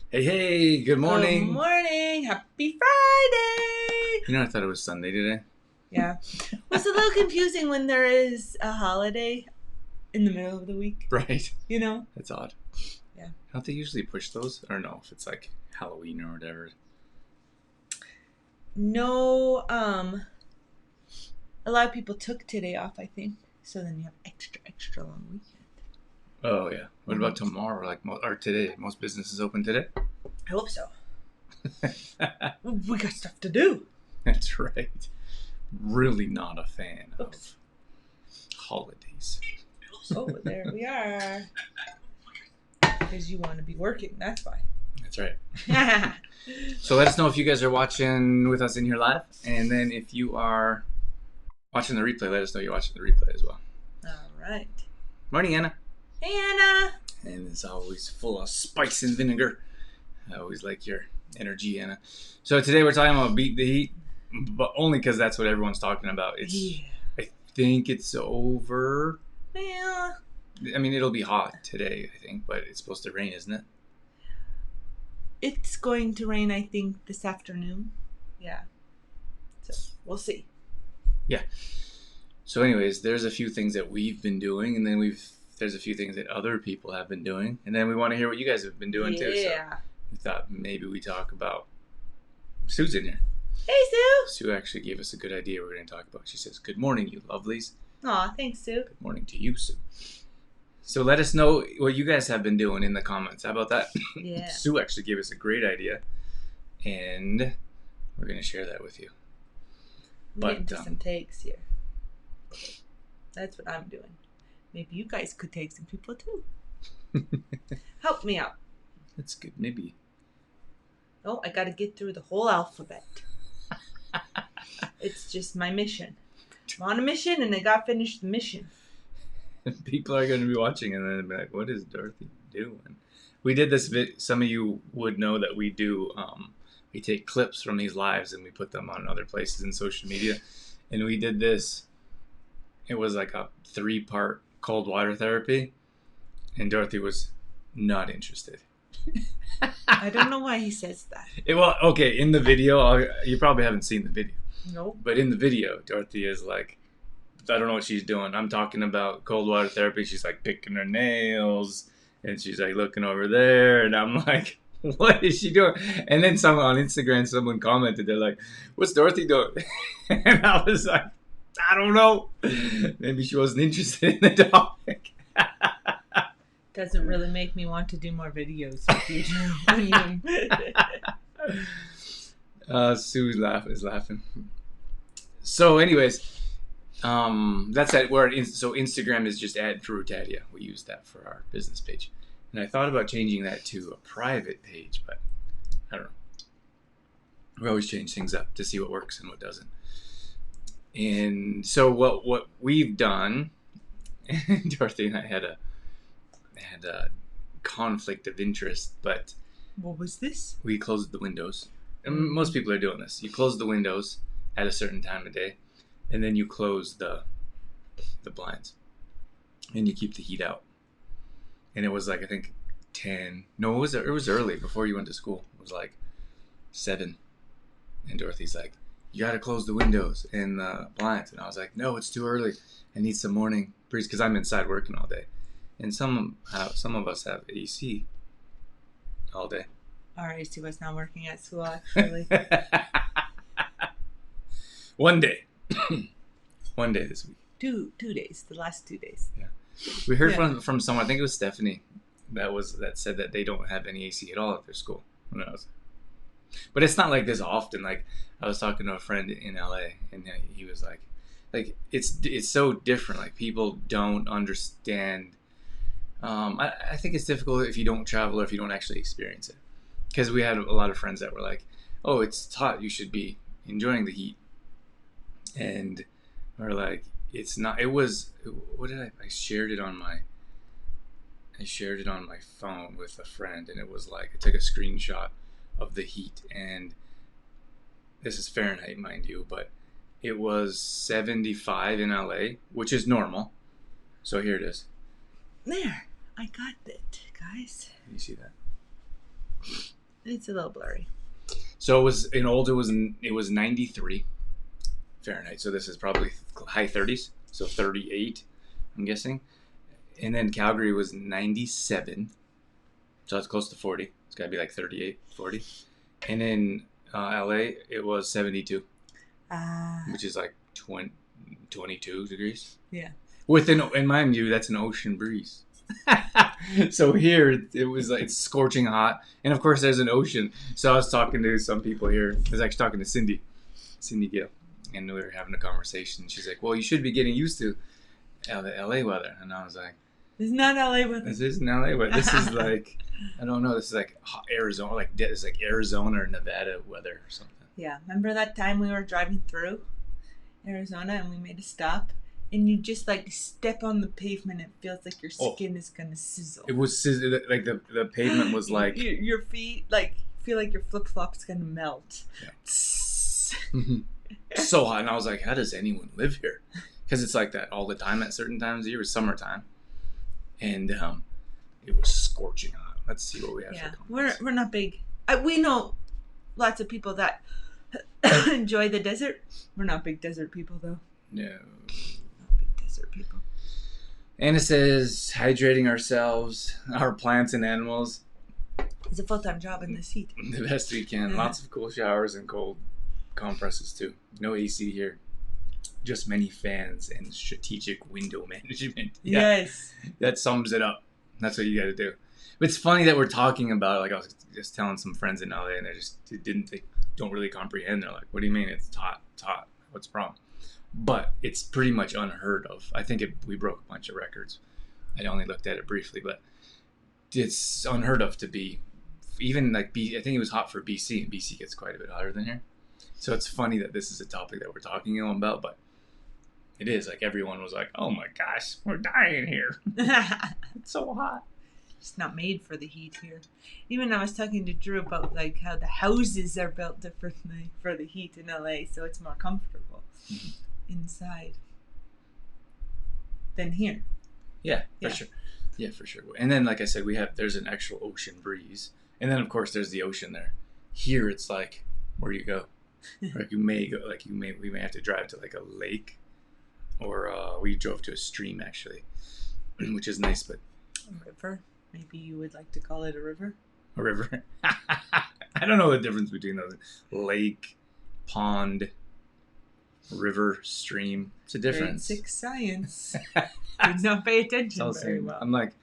Hey, hey, good Good morning. morning. Happy Friday. You know, I thought it was Sunday today. Yeah. Well, it's a little confusing when there is a holiday in the middle of the week, Right. you know? That's odd. Yeah. Don't they usually push those? I don't know if it's like Halloween or whatever. No, a lot of people took today off, I think. So then you have extra long weekend. Oh, yeah. What about Mhm. tomorrow? Or today? Most businesses open today? I hope so. We got stuff to do. That's right. Really not a fan Oops. of holidays. Oh, there we are. Because you want to be working, that's why. That's right. So let us know if you guys are watching with us in here live. And then if you are watching the replay, let us know you're watching the replay as well. All right. Morning, Anna. Hey, Anna. And it's always full of spice and vinegar. I always like your energy, Anna. So today we're talking about Beat the Heat, but only because that's what everyone's talking about. Yeah. I think it's over. Well, I mean, it'll be hot today, I think, but it's supposed to rain, isn't it? it's going to rain, I think, this afternoon. Yeah. So we'll see. So, anyways, there's a few things that we've been doing, and then there's a few things that other people have been doing, and then we want to hear what you guys have been doing too. So Yeah. we thought maybe we talk about Sue's in here. Hey, Sue. Sue actually gave us a good idea we're going to talk about. She says, "Good morning, you lovelies." Aw, thanks, Sue. Good morning to you, Sue. So let us know what you guys have been doing in the comments. How about that? Yeah. Sue actually gave us a great idea, and we're going to share that with you. I'm But, getting to some takes here. That's what I'm doing. Maybe you guys could take some people too. Help me out. That's good. Maybe. Oh, I got to get through the whole alphabet. It's just my mission. I'm on a mission, and I got to finish the mission. People are going to be watching, and then be like, "What is Dorothy doing?" We did this some of you would know that we do. We take clips from these lives and we put them on other places in social media, and we did this. It was like a 3-part cold water therapy, and Dorothy was not interested. I don't know why he says that. Well, okay, in the video, you probably haven't seen the video, Nope. but in the video, Dorothy is like, I don't know what she's doing. I'm talking about cold water therapy. She's like picking her nails, and she's like looking over there, and I'm like, what is she doing? And then someone on Instagram, someone commented, they're like, what's Dorothy doing? And I was like, I don't know. Maybe she wasn't interested in the topic. Doesn't really make me want to do more videos with you. Sue is laughing. So, anyways, that's it. So Instagram is just @Frutadia. We use that for our business page, and I thought about changing that to a private page, but I don't know. We always change things up to see what works and what doesn't. And so what we've done, Dorothy and I had a conflict of interest, but What was this? we closed the windows. And most people are doing this. You close the windows at a certain time of day, and then you close the blinds, and you keep the heat out. And it was like, I think 10. No, it was early before you went to school. It was like 7, and Dorothy's like, "You got to close the windows and the blinds." And I was like, "No, it's too early. I need some morning breeze because I'm inside working all day." And some of us have AC all day. Our AC was not working at school, actually. One day. One day this week. 2 days, the last 2 days. We heard from someone, I think it was Stephanie, that said that they don't have any AC at all at their school. Who knows? But it's not like this often. Like, I was talking to a friend in LA, and he was like it's so different. Like, people don't understand. I think it's difficult if you don't travel or if you don't actually experience it. Because we had a lot of friends that were like, "Oh, it's hot. You should be enjoying the heat," and we're like, "It's not." It was. What did I shared it on my. I shared it on my phone with a friend, and it was like I took a screenshot of the heat, and this is Fahrenheit, mind you, but it was 75 in LA, which is normal. So here it is. There, I got it, guys. You see that? It's a little blurry. So it was in Old. It was 93 Fahrenheit. So this is probably high 30s. So 38, I'm guessing. And then Calgary was 97. So it's close to 40. It's got to be like 38, 40. And in LA, it was 72, which is like 22 degrees. Yeah. In mind you, that's an ocean breeze. So here it was like scorching hot, and of course there's an ocean. So I was talking to some people here. I was actually talking to Cindy Gill, and we were having a conversation. She's like, "Well, you should be getting used to the LA weather," and I was like, "It's not LA weather. This isn't LA weather. This is like I don't know. This is like Arizona, it's like Arizona or Nevada weather or something." Yeah, remember that time we were driving through Arizona and we made a stop? And you just like step on the pavement, it feels like your skin is gonna sizzle. It was like the pavement was like your feet like feel like your flip flops gonna melt. Yeah. So hot, and I was like, how does anyone live here? Because it's like that all the time at certain times of the year. It was summertime, and it was scorching hot. Let's see what we have. Yeah, for we're not big. We know lots of people that enjoy the desert. We're not big desert people though. No. People. And it says hydrating ourselves, our plants and animals. It's a full-time job in this heat. The best we can. Lots of cool showers and cold compresses too. No AC here. Just many fans and strategic window management. Yeah, yes. That sums it up. That's what you got to do. But it's funny that we're talking about, like I was just telling some friends in LA and they don't really comprehend. They're like, what do you mean it's hot? It's hot. What's the problem? But it's pretty much unheard of. I think we broke a bunch of records. I only looked at it briefly, but it's unheard of to be even like I think it was hot for BC, and BC gets quite a bit hotter than here. So it's funny that this is a topic that we're talking about, but it is like everyone was like, "Oh my gosh, we're dying here. It's so hot." It's not made for the heat here. Even I was talking to Drew about like how the houses are built differently for the heat in LA, so it's more comfortable. Mm-hmm. Inside than here. Yeah, for sure. Yeah, for sure. And then, like I said, there's an actual ocean breeze, and then of course there's the ocean there. Here it's like, where do you go? Like we may have to drive to like a lake, or we drove to a stream actually, which is nice, but a river. Maybe you would like to call it a river. A river. I don't know the difference between those. Lake, pond. River, stream. It's a difference. Grade 6 science. Did not pay attention very well. I'm like,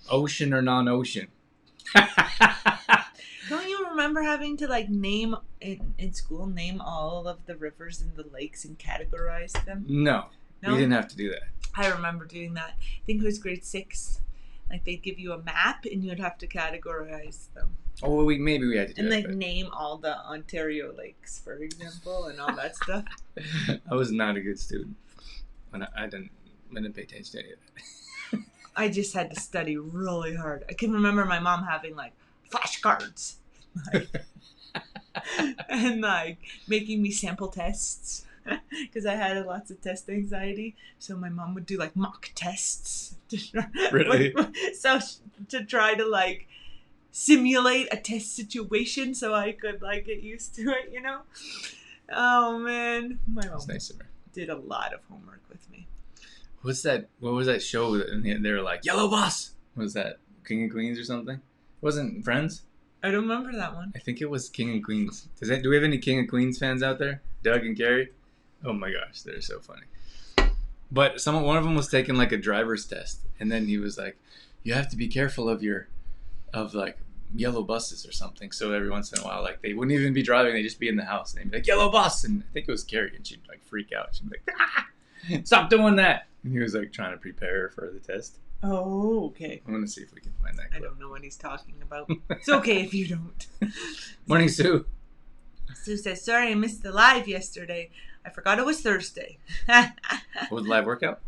ocean or non-ocean? Don't you remember having to like name in school, name all of the rivers and the lakes and categorize them? No, we didn't have to do that. I remember doing that. I think it was grade 6. Like they'd give you a map and you'd have to categorize them. Oh, well, maybe we had to do that. And like name all the Ontario lakes, for example, and all that stuff. I was not a good student. I didn't pay attention to any of that. I just had to study really hard. I can remember my mom having like flashcards, and like making me sample tests. Because I had lots of test anxiety, so my mom would do like mock tests. Really? So to try to like simulate a test situation, so I could like get used to it, you know. Oh man, my mom did a lot of homework with me. What was that show? They were like Yellow Bus. What was that King and Queens or something? Wasn't Friends? I don't remember that one. I think it was King and Queens. Do we have any King and Queens fans out there? Doug and Carrie? Oh my gosh, they're so funny. But one of them was taking like a driver's test, and then he was like, "You have to be careful of like yellow buses or something." So every once in a while, like they wouldn't even be driving; they'd just be in the house, and they'd be like, "Yellow bus!" And I think it was Carrie, and she'd like freak out. She'd be like, "Ah, stop doing that!" And he was like trying to prepare her for the test. Oh, okay. I'm gonna see if we can find that clip. I don't know what he's talking about. It's okay if you don't. Morning, Sue. Sue says, "Sorry, I missed the live yesterday. I forgot it was Thursday." What was the live workout?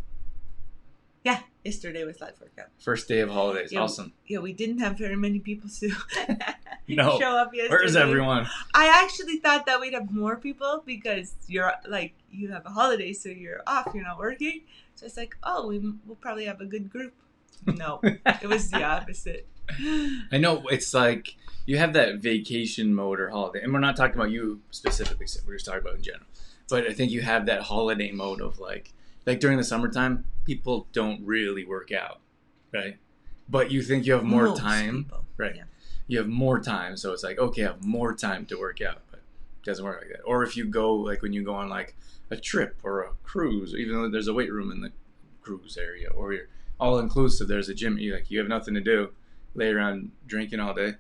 Yeah, yesterday was live workout. First day of holidays. Yeah, awesome. Yeah, we didn't have very many people show up yesterday. Where's everyone? I actually thought that we'd have more people because you have a holiday, so you're off, you're not working. So it's like, oh, we'll probably have a good group. No, it was the opposite. I know, it's like you have that vacation mode or holiday, and we're not talking about you specifically, so we're just talking about in general. But I think you have that holiday mode of like during the summertime, people don't really work out, right? But you think you have more time, people. Right? Yeah. You have more time, so it's like, okay, I have more time to work out, but it doesn't work like that. Or if you go, like when you go on like a trip or a cruise, even though there's a weight room in the cruise area, or you're all inclusive, there's a gym, you have nothing to do, lay around drinking all day.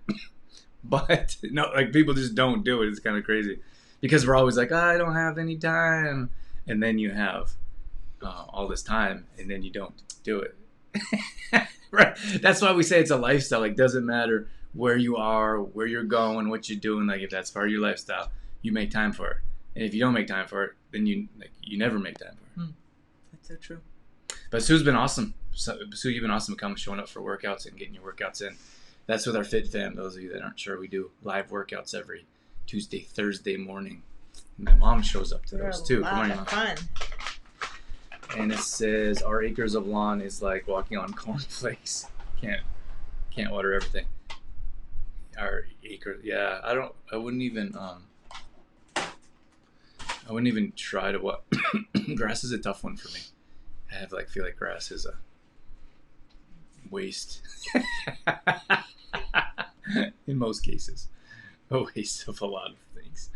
But no, like people just don't do it. It's kind of crazy because we're always like, I don't have any time, and then you have all this time, and then you don't do it. Right? That's why we say it's a lifestyle. Like, doesn't matter where you are, where you're going, what you're doing. Like, if that's part of your lifestyle, you make time for it. And if you don't make time for it, then you never make time for it. That's so true. But Sue's been awesome. Sue, you've been awesome showing up for workouts and getting your workouts in. That's with our Fit Fam. Those of you that aren't sure, we do live workouts every Tuesday, Thursday morning. And my mom shows up to those too. Come on, Mom. Fun. And it says our acres of lawn is like walking on cornflakes. Can't water everything. Our acre, yeah. I wouldn't even try to what. Grass is a tough one for me. I feel like grass is a waste. In most cases, a waste of a lot of things.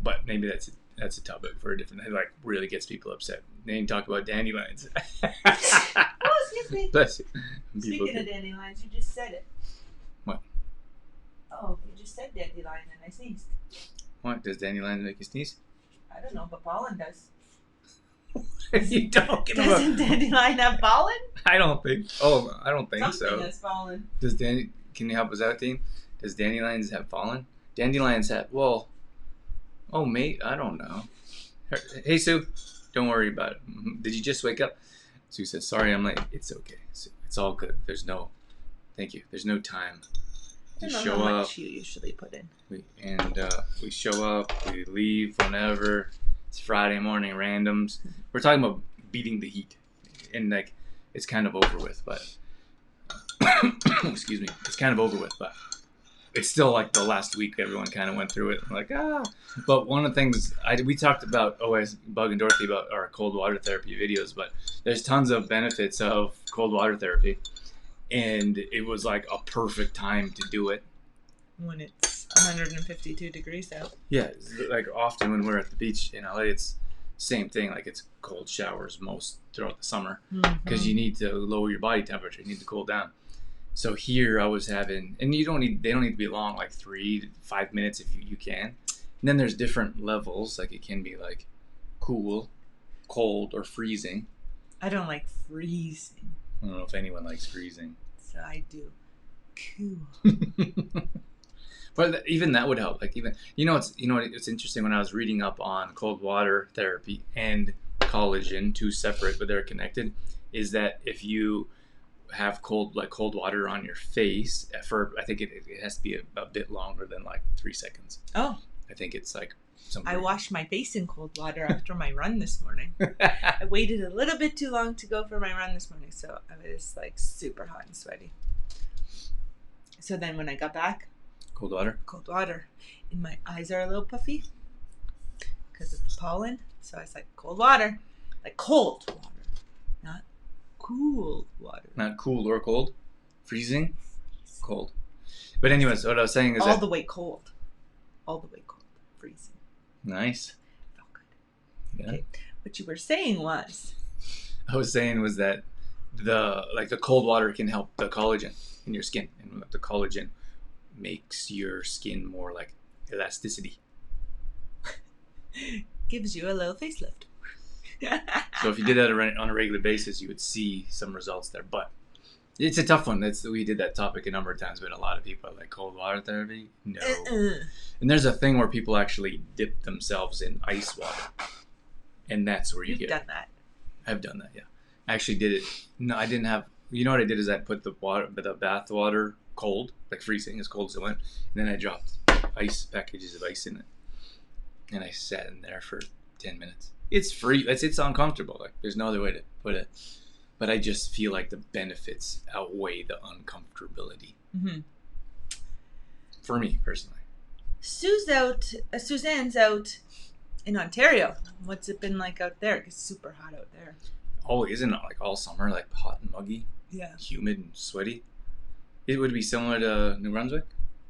But maybe that's a topic for a different. It really gets people upset. They didn't talk about dandelions. Oh, excuse me. Bless you. Speaking of dandelions, you just said it. What? Oh, you just said dandelion and I sneezed. What? Does dandelion make you sneeze? I don't know, but pollen does. What are you talking about? Doesn't dandelion have pollen? I don't think. Oh, I don't think so. Something has pollen. Can you help us out, team? Does dandelions have pollen? Dandelions have. Well. Oh, mate. I don't know. Hey, Sue. Don't worry about it. Did you just wake up? Sue says, "Sorry, I'm late." It's okay. It's all good. Thank you. There's no time. I don't know how much you usually put in. We show up. We leave whenever. It's Friday morning randoms. We're talking about beating the heat, and it's kind of over with. But excuse me, it's kind of over with. But it's still like the last week. Everyone kind of went through it. I'm like But one of the things we talked about, Bug and Dorothy, about our cold water therapy videos. But there's tons of benefits of cold water therapy, and it was like a perfect time to do it. When it's 152 degrees out. Yeah, like often when we're at the beach in LA, it's same thing. Like it's cold showers most throughout the summer because you need to lower your body temperature. You need to cool down. So here I was having, and they don't need to be long, like 3 to 5 minutes if you can. And then there's different levels. Like it can be like cool, cold, or freezing. I don't like freezing. I don't know if anyone likes freezing. So I do. Cool. But even that would help. Like even it's interesting when I was reading up on cold water therapy and collagen, two separate but they're connected, is that if you have cold water on your face I think it has to be a bit longer than like 3 seconds. Oh. I think it's like something. I washed my face in cold water after my run this morning. I waited a little bit too long to go for my run this morning, so I was like super hot and sweaty. So then when I got back, Cold water. And my eyes are a little puffy because of the pollen. So I was like, cold water. Like cold water. Not cool water. Not cool or cold. Freezing. Cold. But anyways, what I was saying is all the way cold. Freezing. Nice. Felt good. Yeah. Okay. What you were saying was. I was saying was that the cold water can help the collagen in your skin. And the collagen makes your skin more like elasticity. Gives you a little facelift. So if you did that on a regular basis, you would see some results there. But it's a tough one. We did that topic a number of times, but a lot of people are like, cold water therapy? No. And there's a thing where people actually dip themselves in ice water. And that's where you get it. You've done that. I've done that, yeah. I actually did it. No, I didn't have... You know what I did is I put the bath water cold, like freezing, as cold as it went. And then I dropped packages of ice in it. And I sat in there for 10 minutes. It's free. It's uncomfortable. Like there's no other way to put it. But I just feel like the benefits outweigh the uncomfortability. Mm-hmm. for me personally. Suzanne's out in Ontario. What's it been like out there? It's super hot out there. Oh, isn't it like all summer, like hot and muggy? Yeah. Humid and sweaty? It would be similar to New Brunswick?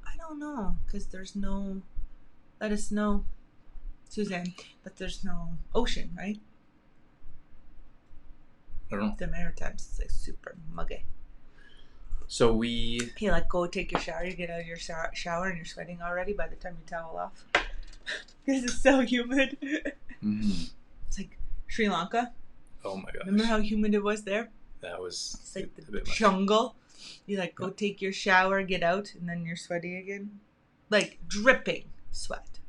I don't know, because there's no... Let us know, Suzanne, but there's no ocean, right? I don't know. The Maritimes is like super muggy. So we... You like go take your shower, you get out of your shower and you're sweating already by the time you towel off. Because it's so humid. Mm-hmm. It's like Sri Lanka. Oh my gosh. Remember how humid it was there? That was... It's like the jungle. You like go take your shower, get out, and then you're sweaty again. Like dripping sweat.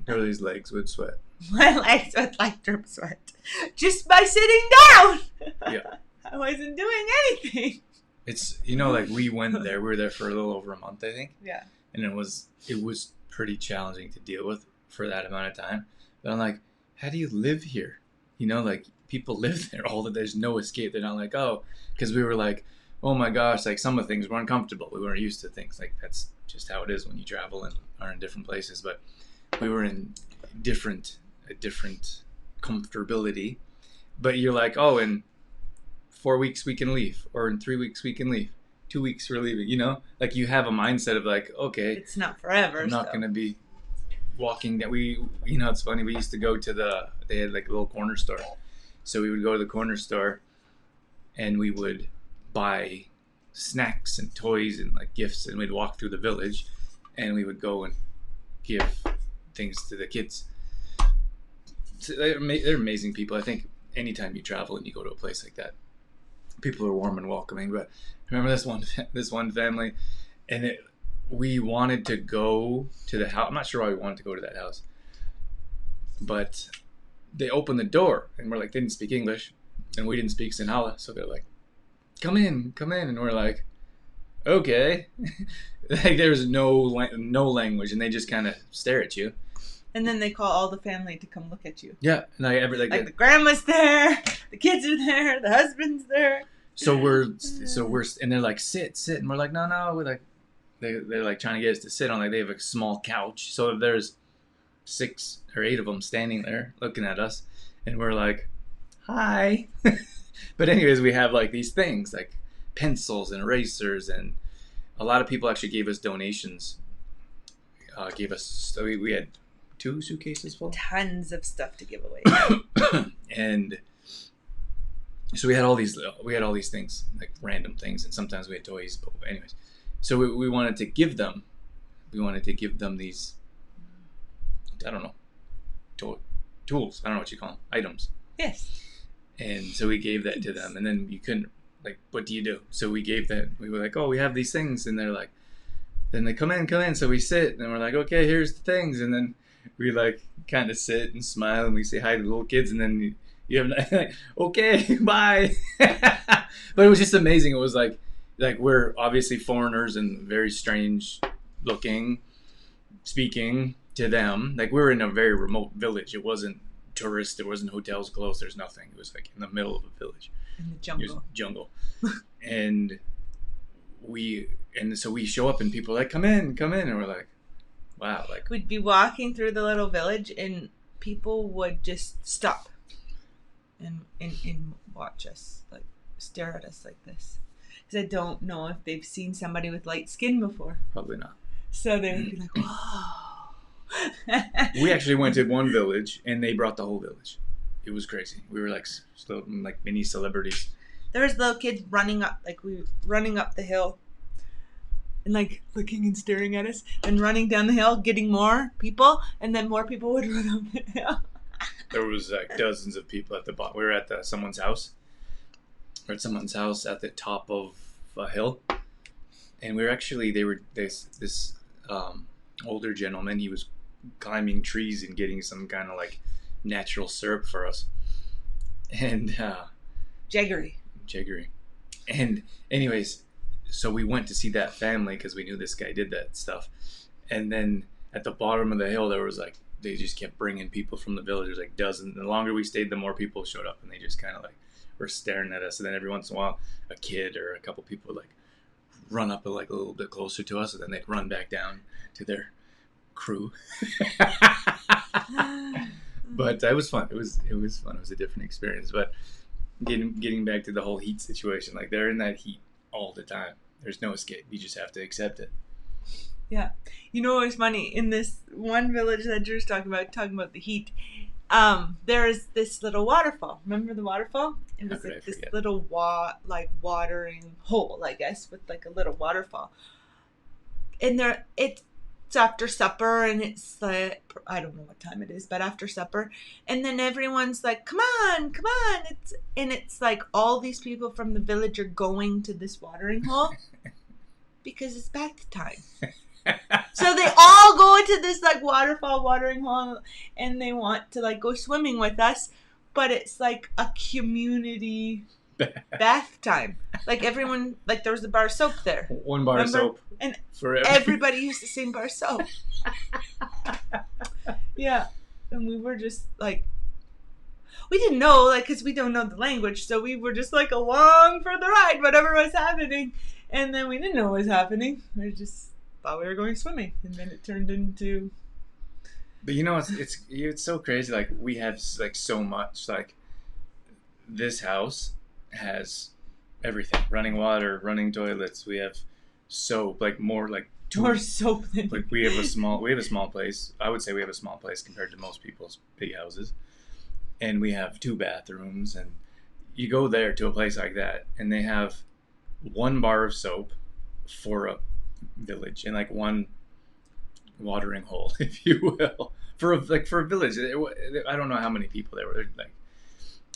Hurley's legs would sweat. My legs would like drip sweat. Just by sitting down. Yeah. I wasn't doing anything. It's, you know, like we went there. We were there for a little over a month, I think. Yeah. And it was pretty challenging to deal with for that amount of time. But I'm like, how do you live here? You know, like people live there all the there's no escape. They're not like, oh, because we were like, oh my gosh, like some of the things were uncomfortable. We weren't used to things. Like that's just how it is when you travel and are in different places. But we were in a different comfortability. But you're like, oh, in 4 weeks we can leave, or in 3 weeks we can leave. 2 weeks we're leaving. You know, like you have a mindset of like, okay, it's not forever. I'm not gonna be walking. That you know, it's funny. We used to go to they had like a little corner store, so we would go to the corner store, and we would buy snacks and toys and like gifts, and we'd walk through the village, and we would go and give things to the kids. So they're amazing people. I think anytime you travel and you go to a place like that, people are warm and welcoming. But I remember this one family, and we wanted to go to the house. I'm not sure why we wanted to go to that house, but they opened the door, and we're like, they didn't speak English, and we didn't speak Sinhala, so they're like, come in, and we're like, okay. Like there's no language, and they just kind of stare at you. And then they call all the family to come look at you. Yeah, and the grandma's there, the kids are there, the husband's there. So we're and they're like sit, and we're like no, we're like they're like trying to get us to sit on, like they have a small couch, so there's 6 or 8 of them standing there looking at us, and we're like, hi. But anyways, we have like these things like pencils and erasers, and a lot of people actually gave us donations. So we had 2 suitcases full, tons of stuff to give away. And so we had all these things, like random things, and sometimes we had toys. But anyways, so we wanted to give them these, I don't know, tools. I don't know what you call them, items. Yes. And so we gave that to them, and then you couldn't, like, what do you do? So we gave that. We were like, oh, we have these things, and they're like, then they come in. So we sit, and we're like, okay, here's the things, and then we like kind of sit and smile, and we say hi to the little kids, and then you have like, okay, bye. But it was just amazing. It was like we're obviously foreigners and very strange looking, speaking to them. Like we were in a very remote village. It wasn't tourist. There wasn't hotels close. There's nothing. It was like in the middle of a village. In the jungle. And so we show up, and people are like, come in, and we're like, wow. Like we'd be walking through the little village, and people would just stop and watch us, like stare at us like this, because I don't know if they've seen somebody with light skin before. Probably not. So they would be like, whoa. We actually went to one village, and they brought the whole village. It was crazy. We were like mini celebrities. There was little kids running up the hill, and like looking and staring at us, and running down the hill, getting more people, and then more people would run up the hill. There was like dozens of people at the bottom. We were at someone's house. We're at someone's house at the top of a hill, and this older gentleman. He was climbing trees and getting some kind of like natural syrup for us, and Jaggery. And anyways, so we went to see that family because we knew this guy did that stuff. And then at the bottom of the hill, there was like, they just kept bringing people from the village. There's like dozens. The longer we stayed, the more people showed up, and they just kind of like were staring at us. And then every once in a while, a kid or a couple people would like run up like a little bit closer to us, and then they'd run back down to their crew. But it was fun. It was fun. It was a different experience. But getting back to the whole heat situation, like they're in that heat all the time. There's no escape. You just have to accept it. Yeah. You know what was funny? In this one village that Drew's talking about the heat, there's this little waterfall. Remember the waterfall? It was like this little watering hole, I guess, with like a little waterfall. And it's after supper, and it's like, I don't know what time it is, but after supper, and then everyone's like, come on, it's like all these people from the village are going to this watering hole because it's bath time. So they all go into this like waterfall watering hole, and they want to like go swimming with us, but it's like a community bath time. Like everyone, like there was a bar of soap there. One bar of soap. And everybody used the same bar of soap. Yeah. And we were just like, we didn't know, like, because we don't know the language, so we were just like along for the ride, whatever was happening. And then we didn't know what was happening. We just thought we were going swimming, and then it turned into. But you know, it's so crazy. Like we have like so much. Like this house has everything: running water, running toilets. We have soap, like more soap than like we have a small place. I would say we have a small place compared to most people's big houses, and we have 2 bathrooms. And you go there to a place like that, and they have 1 bar of soap for a village and like 1 watering hole, if you will, for a village. I don't know how many people there were. Like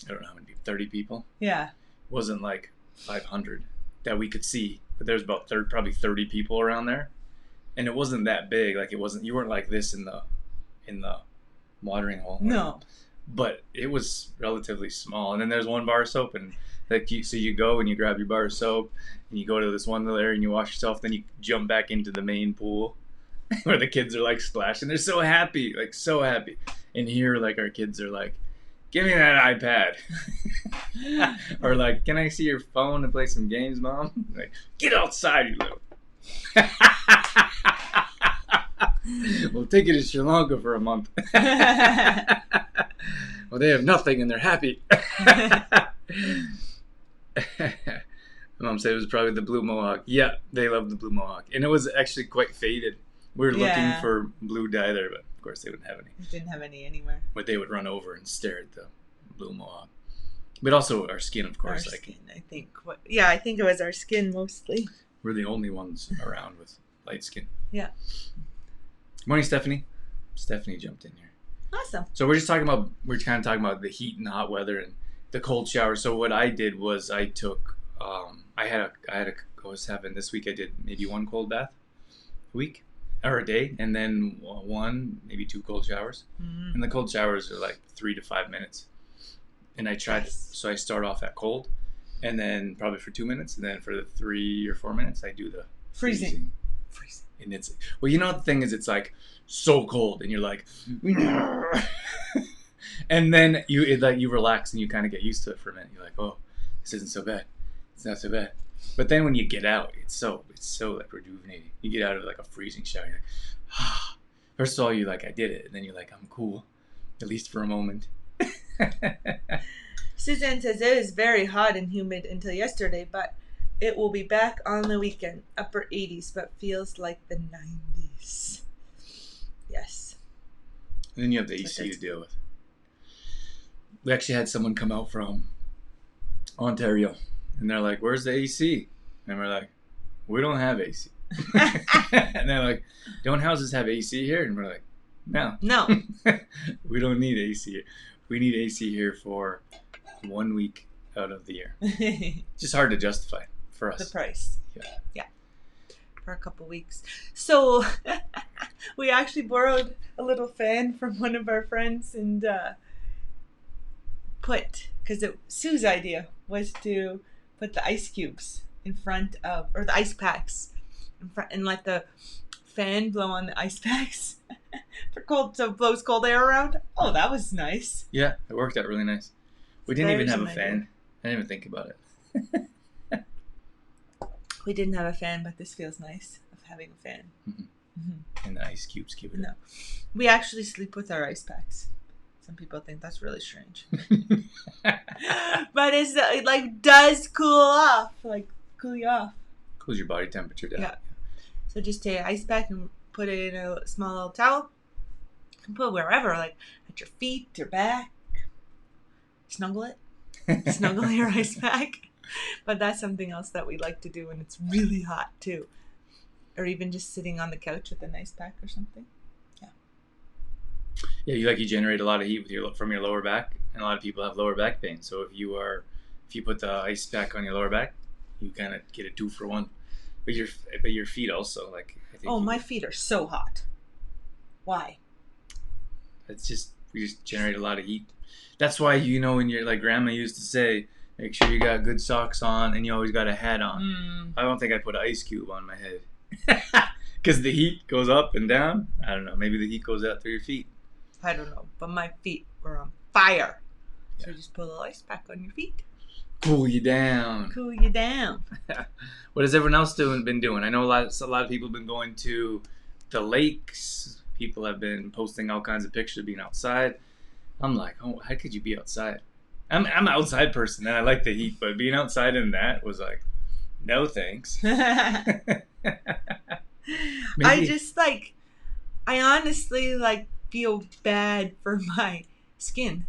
I don't know how many people, 30 people. Yeah, it wasn't like 500 that we could see, but there's about probably 30 people around there, and it wasn't that big. Like you weren't like this in the watering hole. No, but it was relatively small. And then there's 1 bar of soap, and so you go and you grab your bar of soap, and you go to this one little area and you wash yourself. Then you jump back into the main pool where the kids are like splashing. They're so happy, like so happy. And here, like our kids are like, "Give me that iPad," or like, "Can I see your phone and play some games, Mom?" Like, "Get outside, you little." We'll take you to Sri Lanka for a month. Well, they have nothing and they're happy. Mom said it was probably the blue mohawk. Yeah, they love the blue mohawk. And it was actually quite faded. We were looking for blue dye there, but of course they wouldn't have any. Didn't have any anywhere. But they would run over and stare at the blue mohawk. But also our skin, of course. Our skin, I think. I think it was our skin mostly. We're the only ones around with light skin. Yeah. Morning, Stephanie. Stephanie jumped in here. Awesome. So we're kind of talking about the heat and the hot weather and the cold shower. So what I did was I took, I was having this week, I did maybe 1 cold bath a week or a day, and then 1, maybe 2 cold showers. Mm-hmm. And the cold showers are like 3 to 5 minutes. And I tried, so I start off at cold, and then probably for 2 minutes, and then for the 3 or 4 minutes, I do the freezing. And it's, well, you know, the thing is, it's like so cold, and you're like, and then you relax and you kind of get used to it for a minute. You're like, oh, this isn't so bad. It's not so bad. But then when you get out, it's so like rejuvenating. You get out of like a freezing shower. You're like, ah. First of all, you're like, I did it, and then you're like, I'm cool, at least for a moment. Suzanne says it was very hot and humid until yesterday, but it will be back on the weekend. Upper 80s, but feels like the 90s. Yes. And then you have the AC to deal with. We actually had someone come out from Ontario, and they're like, "Where's the AC?" And we're like, "We don't have AC." And they're like, "Don't houses have AC here?" And we're like, No. We don't need AC here. We need AC here for 1 week out of the year. Just hard to justify for us. The price. Yeah. For a couple weeks. So we actually borrowed a little fan from one of our friends and because Sue's idea was to put the ice cubes in front of, or the ice packs in front, and let the fan blow on the ice packs for cold, so it blows cold air around. Oh, that was nice. Yeah, it worked out really nice. We didn't even have a fan. I didn't even think about it. We didn't have a fan, but this feels nice of having a fan. Mm-hmm. Mm-hmm. And the ice cubes keep it. No, we actually sleep with our ice packs. Some people think that's really strange, but it's like does cool you off. Cools your body temperature down. Yeah. So just take an ice pack and put it in a small little towel. You can put it wherever, like at your feet, your back. Snuggle it. Snuggle your ice pack. But that's something else that we like to do when it's really hot too. Or even just sitting on the couch with an ice pack or something. Yeah. Yeah, you generate a lot of heat from your lower back, and a lot of people have lower back pain. So if you put the ice pack on your lower back, you kind of get a 2-for-1. But your feet also, like, I think my feet are so hot. Why? It's just we just generate a lot of heat. That's why when you're like grandma used to say, make sure you got good socks on and you always got a hat on. I don't think I put an ice cube on my head because the heat goes up and down. I don't know. Maybe the heat goes out through your feet. I don't know, but my feet were on fire. Yeah. So just put a little ice pack on your feet. Cool you down. Cool you down. What has everyone else been doing? I know a lot of people have been going to the lakes. People have been posting all kinds of pictures of being outside. I'm like, oh, how could you be outside? I'm an outside person and I like the heat, but being outside in that was like, no thanks. I honestly feel bad for my skin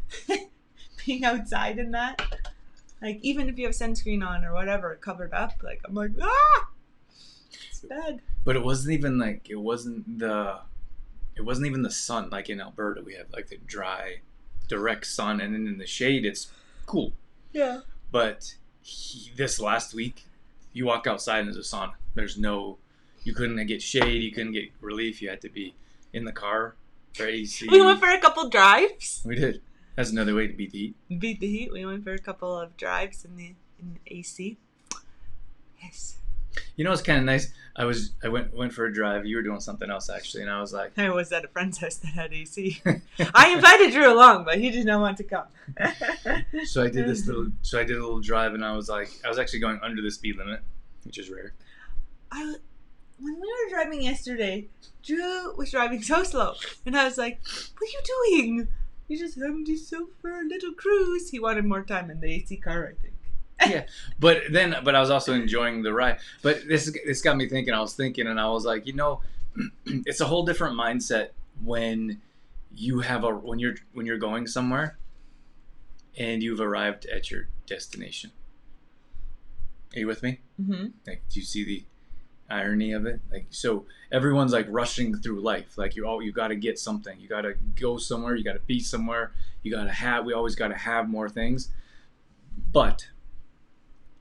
being outside in that. Like, even if you have sunscreen on or whatever, covered up, like, I'm like, it's bad. But it wasn't even it wasn't even the sun. Like in Alberta, we have like the dry, direct sun, and then in the shade, it's cool. Yeah. But this last week, you walk outside and there's a sauna. You couldn't get shade, you couldn't get relief. You had to be in the car for AC. We went for a couple drives. We did. That's another way to beat the heat. Beat the heat. We went for a couple of drives in the AC. Yes. It's kind of nice. I went for a drive. You were doing something else actually, and I was like, I was at a friend's house that had AC. I invited Drew along, but he did not want to come. So I did a little drive, and I was actually going under the speed limit, which is rare. When we were driving yesterday, Drew was driving so slow, and I was like, "What are you doing? You just having yourself for a little cruise." He wanted more time in the AC car, I think. Yeah, but I was also enjoying the ride. But this got me thinking. I was thinking, and I was like, it's a whole different mindset when when you're going somewhere, and you've arrived at your destination. Are you with me? Mm-hmm. Like, do you see the irony of it? Like, so everyone's like rushing through life. Like you got to get something. You got to go somewhere. You got to be somewhere. We always got to have more things. But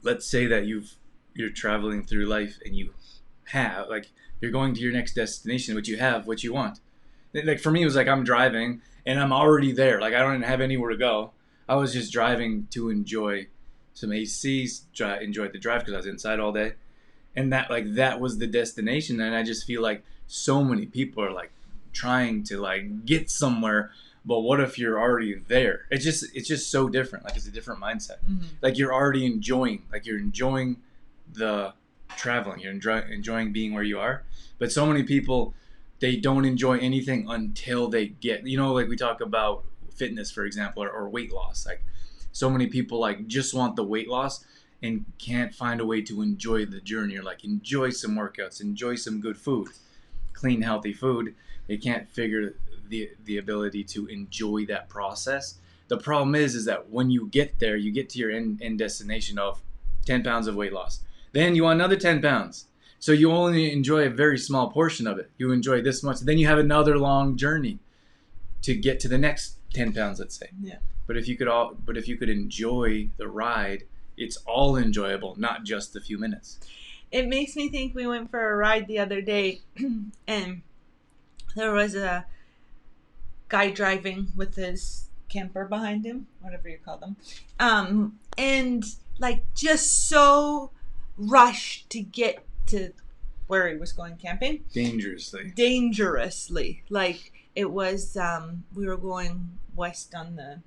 let's say that you're traveling through life and you have you're going to your next destination, but you have what you want. Like for me, it was like I'm driving and I'm already there. Like I don't even have anywhere to go. I was just driving to enjoy some AC, enjoy the drive because I was inside all day. And that was the destination. And I just feel like so many people are trying to get somewhere, but what if you're already there? It's just so different. It's a different mindset. Mm-hmm. You're already enjoying, you're enjoying the traveling. You're enjoying being where you are. But so many people, they don't enjoy anything until they get, we talk about fitness, for example, or weight loss. So many people just want the weight loss and can't find a way to enjoy the journey, or enjoy some workouts, enjoy some good food, clean, healthy food. They can't figure the ability to enjoy that process. The problem is that when you get there, you get to your end destination of 10 pounds of weight loss. Then you want another 10 pounds. So you only enjoy a very small portion of it. You enjoy this much. Then you have another long journey to get to the next 10 pounds, let's say. Yeah. But if you could enjoy the ride, it's all enjoyable, not just the few minutes. It makes me think we went for a ride the other day and there was a guy driving with his camper behind him, whatever you call them. And just so rushed to get to where he was going camping. Dangerously. It was, we were going west on the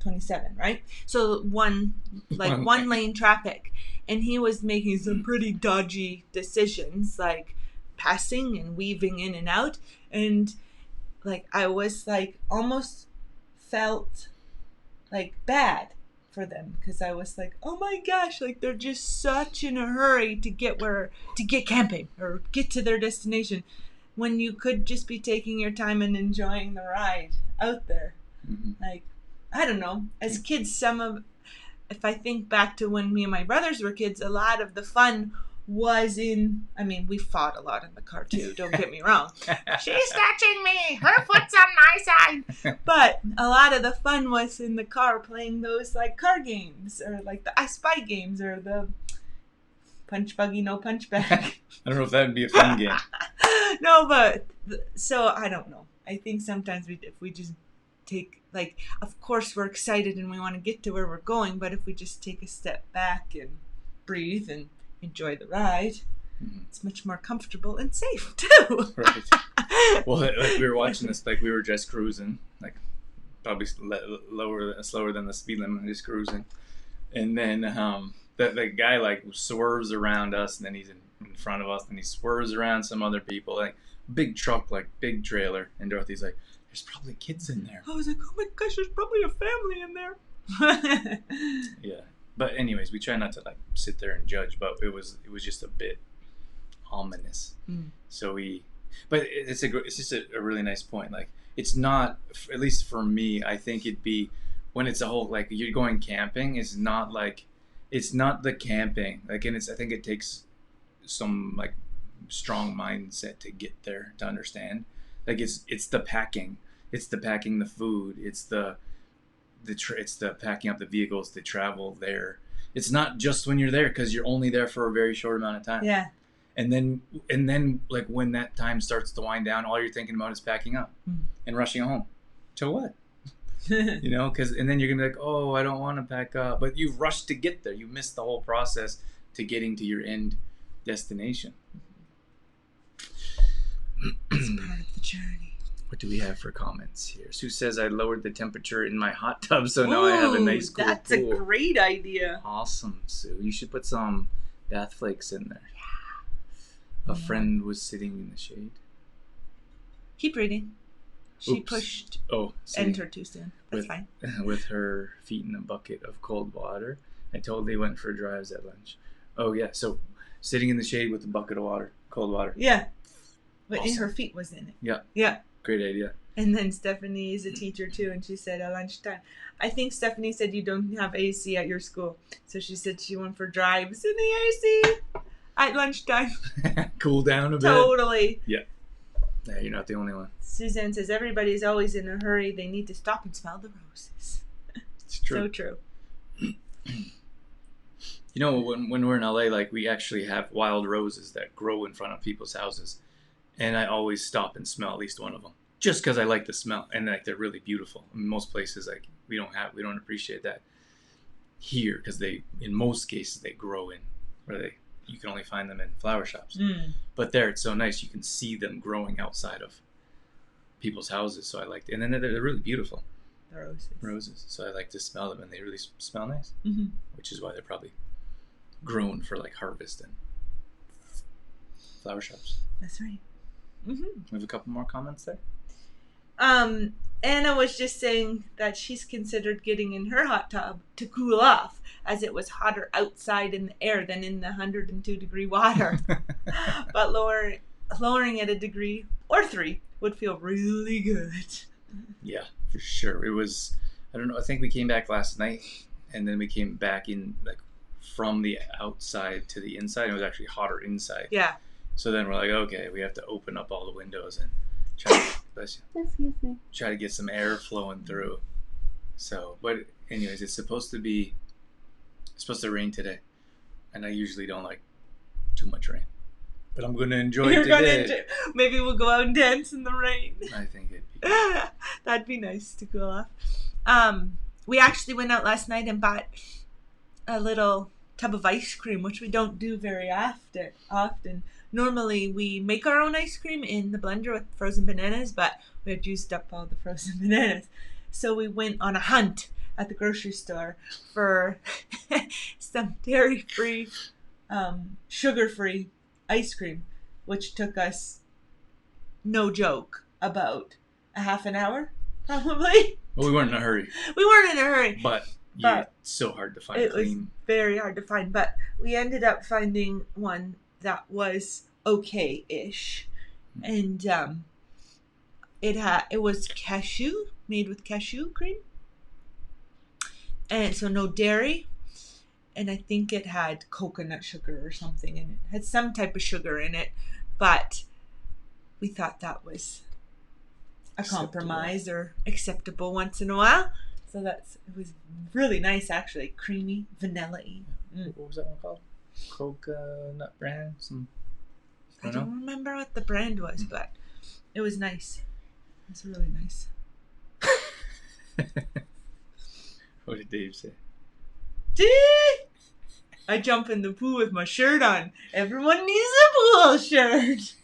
27, right? So one lane traffic. And he was making some pretty dodgy decisions, like passing and weaving in and out. And like I was like almost felt like bad for them, because I was like, oh my gosh, like they're just such in a hurry to get camping or get to their destination, when you could just be taking your time and enjoying the ride out there. Like, I don't know, as kids, if I think back to when me and my brothers were kids, a lot of the fun was we fought a lot in the car too, don't get me wrong. She's touching me, her foot's on my side. But a lot of the fun was in the car, playing those like car games, or like the I Spy games, or the punch buggy, no punch bag. I don't know if that would be a fun game. No, but so I don't know. I think sometimes if we just take, like, of course we're excited and we want to get to where we're going, but if we just take a step back and breathe and enjoy the ride, it's much more comfortable and safe too. Right. Well, like we were watching this, like we were just cruising, like probably slower than the speed limit, just cruising, and then the guy like swerves around us, and then he's in front of us, and he swerves around some other people, like big truck, like big trailer, and Dorothy's like, there's probably kids in there. I was like, oh my gosh, there's probably a family in there. Yeah. But anyways, we try not to like sit there and judge, but it was just a bit ominous. So but it's just a really nice point. Like, it's not, at least for me, I think it'd be when it's a whole, like, you're going camping, it's not the camping, like, and I think it takes some like strong mindset to get there, to understand. Like, it's the packing, the food, it's the packing up the vehicles to travel there. It's not just when you're there, because you're only there for a very short amount of time. Yeah. And then like when that time starts to wind down, all you're thinking about is packing up and rushing home. To what? You know, and then you're gonna be like, oh, I don't want to pack up, but you've rushed to get there. You missed the whole process to getting to your end destination. It's part of the journey. What do we have for comments here? Sue says, I lowered the temperature in my hot tub, so now I have a nice cool That's pool. A great idea. Awesome, Sue. You should put some bath flakes in there. Yeah. A friend was sitting in the shade. Keep reading. She pushed enter too soon. That's fine. With her feet in a bucket of cold water. I totally went for drives at lunch. Oh, yeah. So sitting in the shade with a bucket of water, cold water. Yeah. But awesome. Her feet was in it. Yeah. Yeah. Great idea. And then Stephanie is a teacher too, and she said at lunchtime, I think Stephanie said you don't have AC at your school. So she said she went for drives in the AC at lunchtime. Cool down a bit. Totally. Yeah. Yeah, you're not the only one. Suzanne says everybody's always in a hurry. They need to stop and smell the roses. It's true. So true. You know, when we're in LA, like, we actually have wild roses that grow in front of people's houses. And I always stop and smell at least one of them, just because I like the smell, and like they're really beautiful. In most places, like we don't appreciate that here, because in most cases they grow in where you can only find them in flower shops. But there, it's so nice, you can see them growing outside of people's houses. So I like, and then they're really beautiful. The roses. So I like to smell them, and they really smell nice, which is why they're probably grown for like harvest and flower shops. That's right. We have a couple more comments there. Anna was just saying that she's considered getting in her hot tub to cool off, as it was hotter outside in the air than in the 102-degree water. But lowering it a degree or 3 would feel really good. Yeah, for sure. It was, I don't know, I think we came back last night, and then we came back in, like, from the outside to the inside. It was actually hotter inside. Yeah. So then we're like, okay, we have to open up all the windows and try to get some air flowing through. So, but anyways, it's supposed to rain today, and I usually don't like too much rain, but I'm gonna enjoy it today. Maybe we'll go out and dance in the rain. I think it'd be that'd be nice to cool off. We actually went out last night and bought a little tub of ice cream, which we don't do very often. Normally, we make our own ice cream in the blender with frozen bananas, but we had used up all the frozen bananas. So we went on a hunt at the grocery store for some dairy-free, sugar-free ice cream, which took us, no joke, about a half an hour, probably. Well, we weren't in a hurry. We weren't in a hurry. But it's so hard to find it clean. It was very hard to find, but we ended up finding one that was okay-ish. And it was cashew, made with cashew cream. And so no dairy. And I think it had coconut sugar or something in it. It had some type of sugar in it, but we thought that was a compromise or acceptable once in a while. So it was really nice, actually. Creamy, vanilla-y. What was that one called? Coconut brand? I don't remember what the brand was, but it was nice. It was really nice. What did Dave say? I jump in the pool with my shirt on. Everyone needs a pool shirt.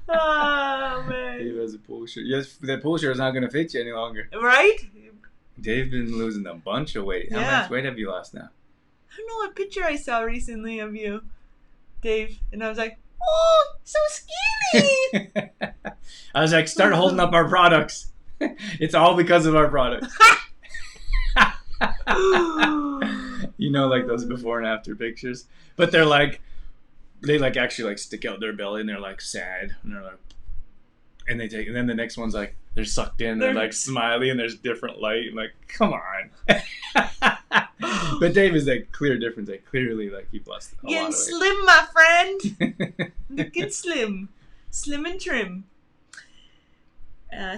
Oh, man. Dave has a pool shirt. Yes, that pool shirt is not going to fit you any longer. Right? Dave's been losing a bunch of weight. How much weight have you lost now? I don't know what picture I saw recently of you, Dave. And I was like, oh, so skinny. I was like, start holding up our products. It's all because of our products. You know, like those before and after pictures. But they're like, they like actually like stick out their belly and they're like sad. And they're like, and then the next one's like, they're sucked in. They're like smiley and there's different light. And like, come on. But Dave is like clear difference. Like clearly like you've lost a lot of weight. Getting slim, my friend. Looking slim. Slim and trim.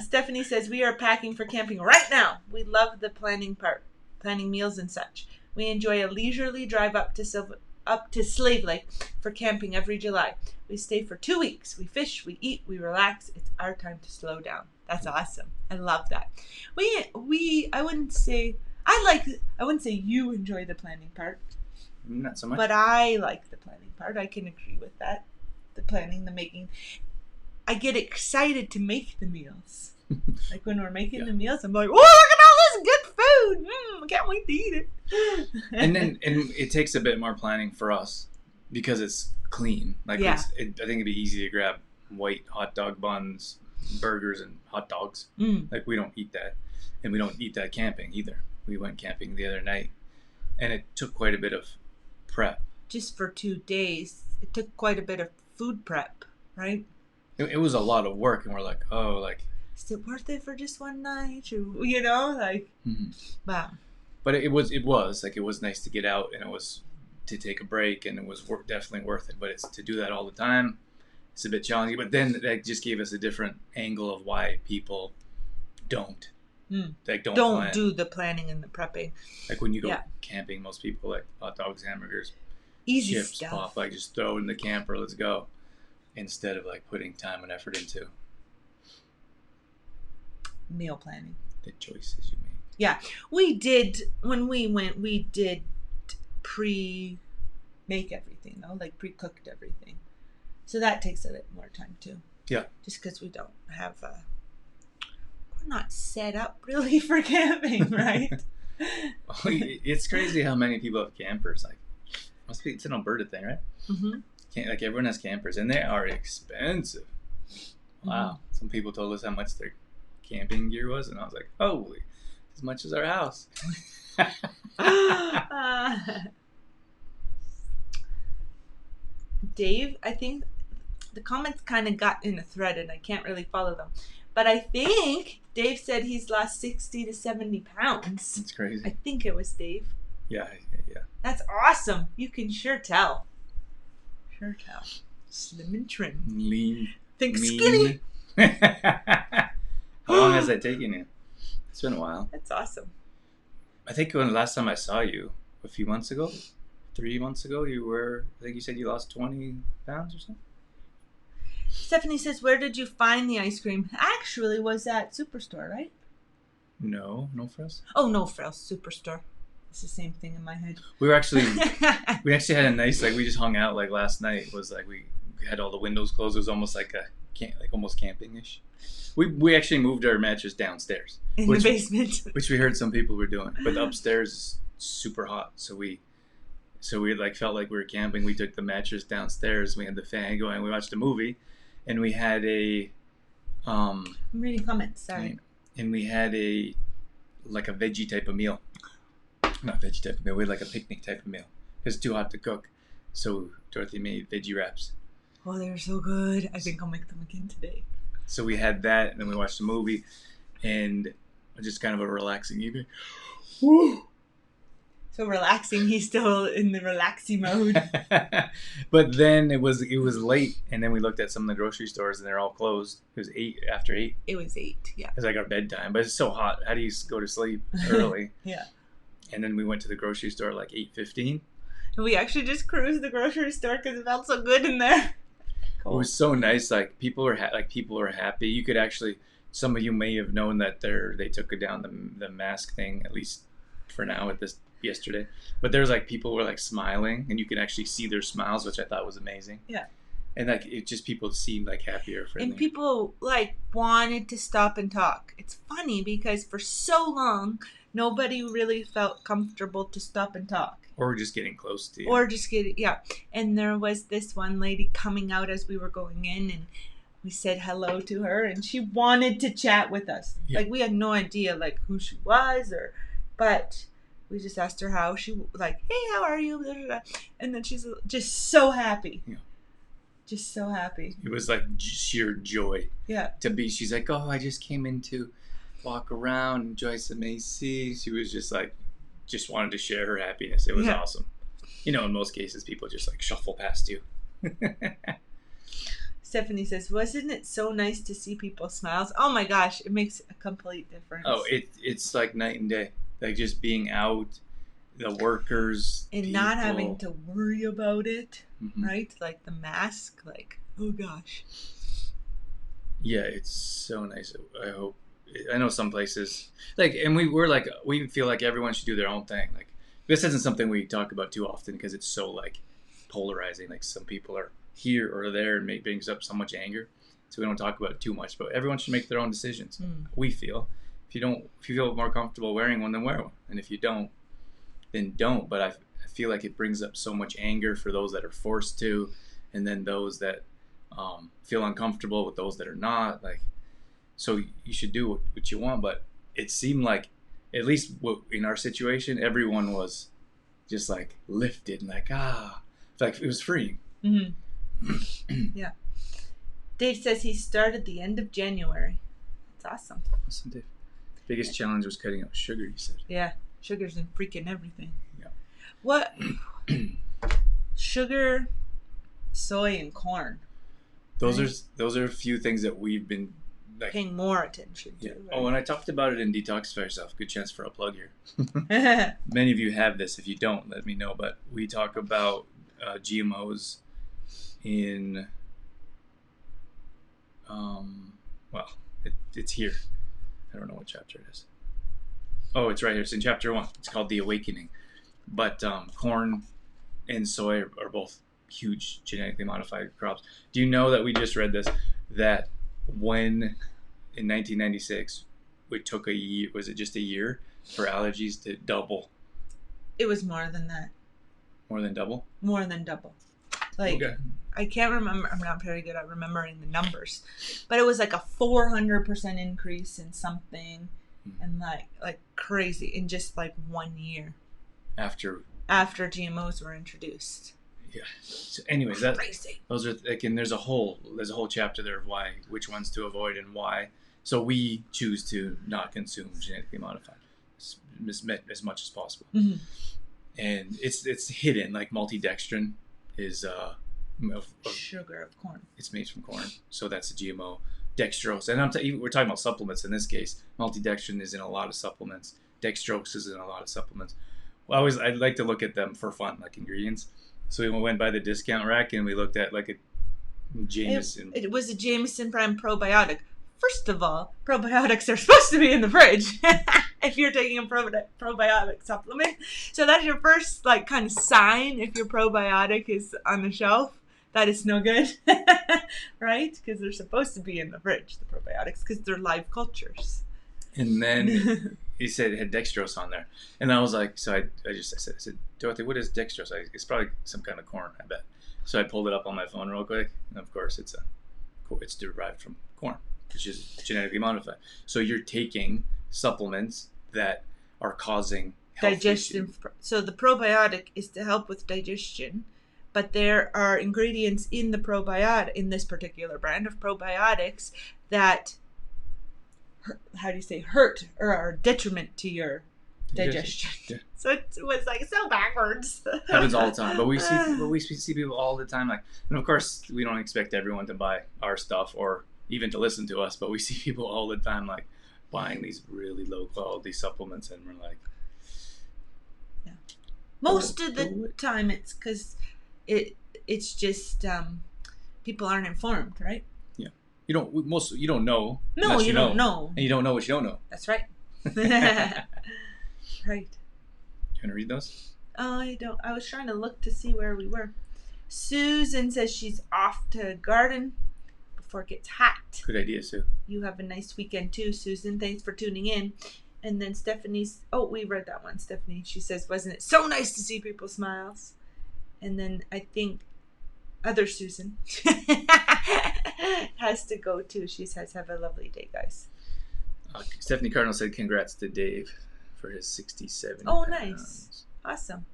Stephanie says, we are packing for camping right now. We love the planning part, planning meals and such. We enjoy a leisurely drive up to Slave Lake for camping every July. We stay for 2 weeks. We fish, we eat, we relax. It's our time to slow down. That's awesome. I love that. I wouldn't say you enjoy the planning part. Not so much. But I like the planning part. I can agree with that. The planning, the making. I get excited to make the meals. Like when we're making the meals, I'm like, oh, look at all this good food. I can't wait to eat it. and it takes a bit more planning for us because it's clean. Like I think it'd be easy to grab white hot dog buns, burgers, and hot dogs. Like we don't eat that. And we don't eat that camping either. We went camping the other night. And it took quite a bit of prep. Just for 2 days. It took quite a bit of food prep, right? It was a lot of work, and we're like, oh, like... Is it worth it for just one night? Or, you know, like... Wow. But it was nice to get out, and it was to take a break, and it was definitely worth it. But it's to do that all the time, it's a bit challenging. But then that just gave us a different angle of why people don't. Like don't do the planning and the prepping. Like when you go camping, most people like hot dogs, hamburgers, easy chips, stuff. pop, like just throw it in the camper, let's go. Instead of like putting time and effort into meal planning. The choices you make. Yeah. We did, when we went, we did pre-make everything, though, like pre-cooked everything. So that takes a bit more time too. Yeah. Just because we don't have, we're not set up really for camping, right? It's crazy how many people have campers. Like, must be, it's an Alberta thing, right? Mm-hmm. Like everyone has campers, and they are expensive. Wow. Some people told us how much their camping gear was, and I was like, holy, as much as our house. Dave, I think the comments kind of got in a thread, and I can't really follow them. But I think Dave said he's lost 60 to 70 pounds. That's crazy. I think it was Dave. Yeah. That's awesome. You can sure tell. Slim and trim. Lean. Think skinny. How long has that taken you? It's been a while. That's awesome. I think when the last time I saw you, a few months ago, 3 months ago, I think you said you lost 20 pounds or something? Stephanie says, where did you find the ice cream? Actually, was at Superstore, right? No Frills. Oh, No Frills, Superstore. It's the same thing in my head. We actually had a nice, like, we just hung out, like, last night was, like, we we had all the windows closed. It was almost like almost camping-ish. We actually moved our mattress downstairs. In the basement. Which we heard some people were doing. But upstairs is super hot. So we like felt like we were camping. We took the mattress downstairs. We had the fan going. We watched a movie. And we had a... I'm reading comments, sorry. And we had a veggie type of meal. Not veggie type of meal. We had like a picnic type of meal. It was too hot to cook. So Dorothy made veggie wraps. Oh, they were so good. I think I'll make them again today. So we had that, and then we watched a movie, and just kind of a relaxing evening. Woo! So relaxing, he's still in the relaxing mode. But then it was late, and then we looked at some of the grocery stores, and they're all closed. It was after 8. It was 8, yeah. It was like our bedtime, but it's so hot. How do you go to sleep early? Yeah. And then we went to the grocery store at like 8:15. And we actually just cruised the grocery store because it felt so good in there. Cool. It was so nice. Like people were happy. You could actually, some of you may have known that they took down the mask thing, at least for now at this yesterday. But there's like people were like smiling, and you can actually see their smiles, which I thought was amazing. Yeah. And like it just people seemed like happier, friendly. And people like wanted to stop and talk. It's funny because for so long nobody really felt comfortable to stop and talk. Or just getting close to you. Or just getting, yeah. And there was this one lady coming out as we were going in, and we said hello to her, and she wanted to chat with us. Yeah. Like, we had no idea, like, who she was, but we just asked her how she, like, hey, how are you? Blah, blah, blah. And then she's just so happy. Yeah. Just so happy. It was like sheer joy. Yeah. She's like, oh, I just came in to walk around, enjoy some AC. She was just like, just wanted to share her happiness. It was awesome. You know, in most cases, people just like shuffle past you. Stephanie says, wasn't it so nice to see people's smiles? Oh my gosh, it makes a complete difference. Oh, it's like night and day. Like just being out, the workers. And people. Not having to worry about it, right? Like the mask, like, oh gosh. Yeah, it's so nice. I know some places like, and we feel like everyone should do their own thing. Like this isn't something we talk about too often because it's so like polarizing. Like some people are here or there and it brings up so much anger. So we don't talk about it too much, but everyone should make their own decisions. We feel if you feel more comfortable wearing one, then wear one. And if you don't, then don't. But I feel like it brings up so much anger for those that are forced to, and then those that feel uncomfortable with those that are not. Like, so you should do what you want, but it seemed like, at least in our situation, everyone was just like lifted and like, like it was freeing. Mm-hmm. Yeah. Dave says he started the end of January. That's awesome. Awesome, Dave. Biggest challenge was cutting out sugar, you said. Yeah. Sugar's in freaking everything. Yeah. What? Sugar, soy, and corn. Those are a few things that we've been like, paying more attention to. Yeah. Right? Oh, and I talked about it in Detoxify Yourself. Good chance for a plug here. Many of you have this. If you don't, let me know. But we talk about GMOs in, it's here. I don't know what chapter it is. Oh, it's right here. It's in chapter 1. It's called The Awakening. But corn and soy are both huge genetically modified crops. Do you know that we just read this, that when in 1996 it took a year, was it just a year for allergies to double? It was more than that. More than double? More than double. Like, okay. I can't remember. I'm not very good at remembering the numbers, but it was like a 400% increase in something, and like crazy in just like 1 year after GMOs were introduced. Yeah. So anyways, those are like, and there's a whole chapter there of which ones to avoid and why. So we choose to not consume genetically modified as much as possible. Mm-hmm. And it's hidden. Like maltodextrin is sugar of corn. It's made from corn, so that's a GMO. Dextrose, and we're talking about supplements in this case. Maltodextrin is in a lot of supplements. Dextrose is in a lot of supplements. Well, I'd like to look at them for fun, like ingredients. So we went by the discount rack and we looked at like a Jameson. It was a Jameson Prime probiotic. First of all, probiotics are supposed to be in the fridge if you're taking a probiotic supplement. So that's your first like kind of sign if your probiotic is on the shelf. that is no good, right? Because they're supposed to be in the fridge, the probiotics, because they're live cultures. And then he said it had dextrose on there. And I was like, so I said, Dorothy, what is dextrose? It's probably some kind of corn, I bet. So I pulled it up on my phone real quick. And of course, it's derived from corn, which is genetically modified. So you're taking supplements that are causing digestion. So the probiotic is to help with digestion, but there are ingredients in the probiotic, in this particular brand of probiotics, that hurt or are detriment to your digestion. Yeah. So it was like so backwards. Happens all the time, but we see people all the time. Like, and of course, we don't expect everyone to buy our stuff or even to listen to us, but we see people all the time like buying these really low quality supplements, and we're like, yeah. Most of the time, it's because it's just people aren't informed, right? You don't know. No, you don't know. And you don't know what you don't know. That's right. Right. You want to read those? I don't. I was trying to look to see where we were. Susan says she's off to garden before it gets hot. Good idea, Sue. You have a nice weekend too, Susan. Thanks for tuning in. And then Stephanie's... Oh, we read that one, Stephanie. She says, wasn't it so nice to see people's smiles? And then I think other Susan has to go too. She says, have a lovely day, guys. Stephanie Cardinal said congrats to Dave for his 67 Oh, pounds. nice. Awesome.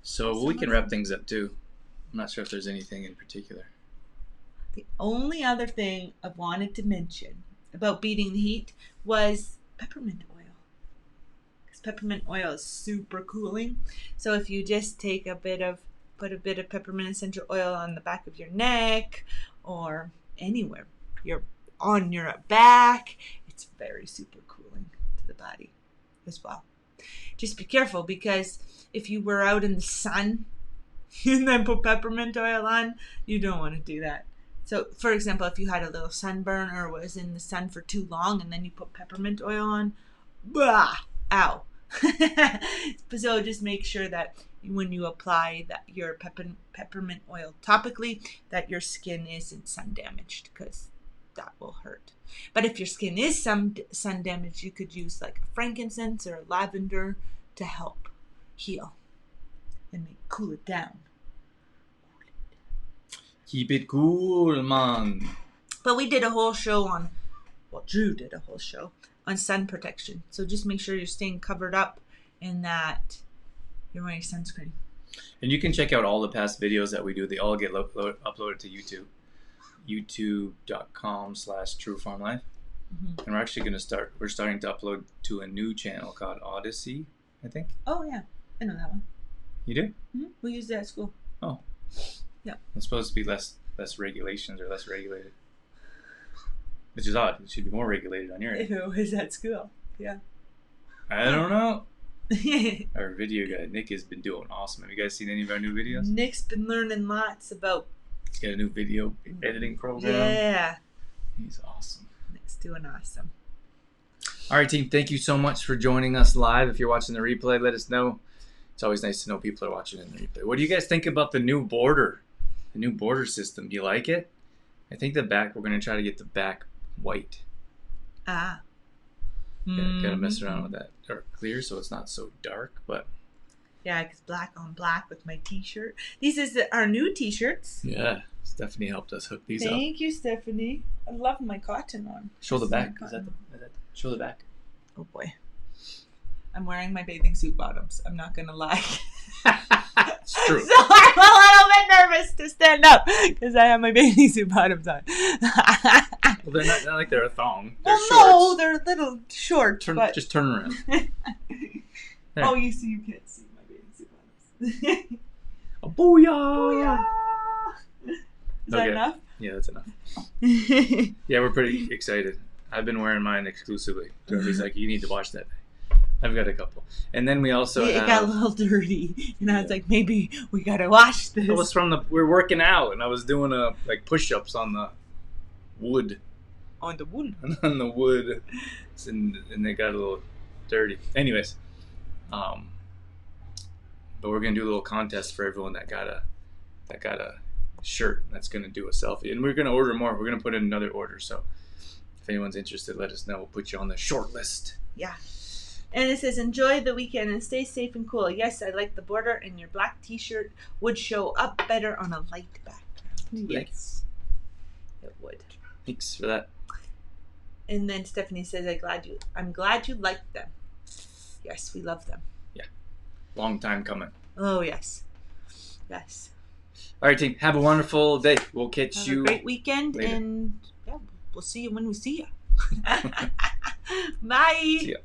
So we can wrap things up too. I'm not sure if there's anything in particular. The only other thing I wanted to mention about beating the heat was peppermint oil. Because peppermint oil is super cooling. So if you just put a bit of peppermint essential oil on the back of your neck or anywhere, on your back, it's very super cooling to the body as well. Just be careful, because if you were out in the sun and then put peppermint oil on, you don't want to do that. So, for example, if you had a little sunburn or was in the sun for too long and then you put peppermint oil on, ow. So just make sure that when you apply your peppermint oil topically, that your skin isn't sun damaged, because that will hurt. But if your skin is sun damaged, you could use like frankincense or lavender to help heal and cool it down. Keep it cool, man. But we did a whole show Drew did a whole show on sun protection. So just make sure you're staying covered up and that you're wearing sunscreen. And you can check out all the past videos that we do. They all get uploaded to YouTube. youtube.com/truefarmlife. Mm-hmm. And we're actually we're starting to upload to a new channel called Odyssey, I think. Oh, yeah. I know that one. You do? Mm-hmm. We use that at school. Oh. Yeah. It's supposed to be less regulations or less regulated. Which is odd. It should be more regulated on your end. If it was at school. Yeah. I don't know. Our video guy, Nick, has been doing awesome. Have you guys seen any of our new videos? Nick's been learning lots about... He's got a new video editing program. Yeah. He's awesome. Nick's doing awesome. All right, team. Thank you so much for joining us live. If you're watching the replay, let us know. It's always nice to know people are watching in the replay. What do you guys think about the new border? The new border system. Do you like it? I think we're going to try to get the back white. Ah. Gotta mess around with that. Or clear so it's not so dark, but... Yeah, because black on black with my t-shirt. These is our new t-shirts. Yeah. Stephanie helped us hook these up. Thank you, Stephanie. I love my cotton one. Show the back. Show the back. Oh, boy. I'm wearing my bathing suit bottoms. I'm not going to lie. It's true. So I'm a little bit nervous to stand up because I have my bathing suit bottoms on. Well, they're not like they're a thong. They're shorts. No, they're little shorts. Just turn around. Oh, you can't see my bathing suit bottoms. Oh, booyah! Is that enough? Yeah, that's enough. Yeah, we're pretty excited. I've been wearing mine exclusively. He's like, you need to watch that. I've got a couple. And then we also it got a little dirty. And I was like, maybe we got to wash this. It was we're working out, and I was doing push-ups on the wood. On the wood? On the wood. And they got a little dirty. Anyways. But we're going to do a little contest for everyone that got a shirt that's going to do a selfie. And we're going to order more. We're going to put in another order. So if anyone's interested, let us know. We'll put you on the short list. Yeah. And it says, enjoy the weekend and stay safe and cool. Yes, I like the border, and your black t-shirt would show up better on a light background. Yes. It would. Thanks for that. And then Stephanie says, I'm glad you liked them. Yes, we love them. Yeah. Long time coming. Oh, yes. Yes. All right, team. Have a wonderful day. We'll catch you. Have a great weekend, later. And yeah, we'll see you when we see you. Bye. See ya.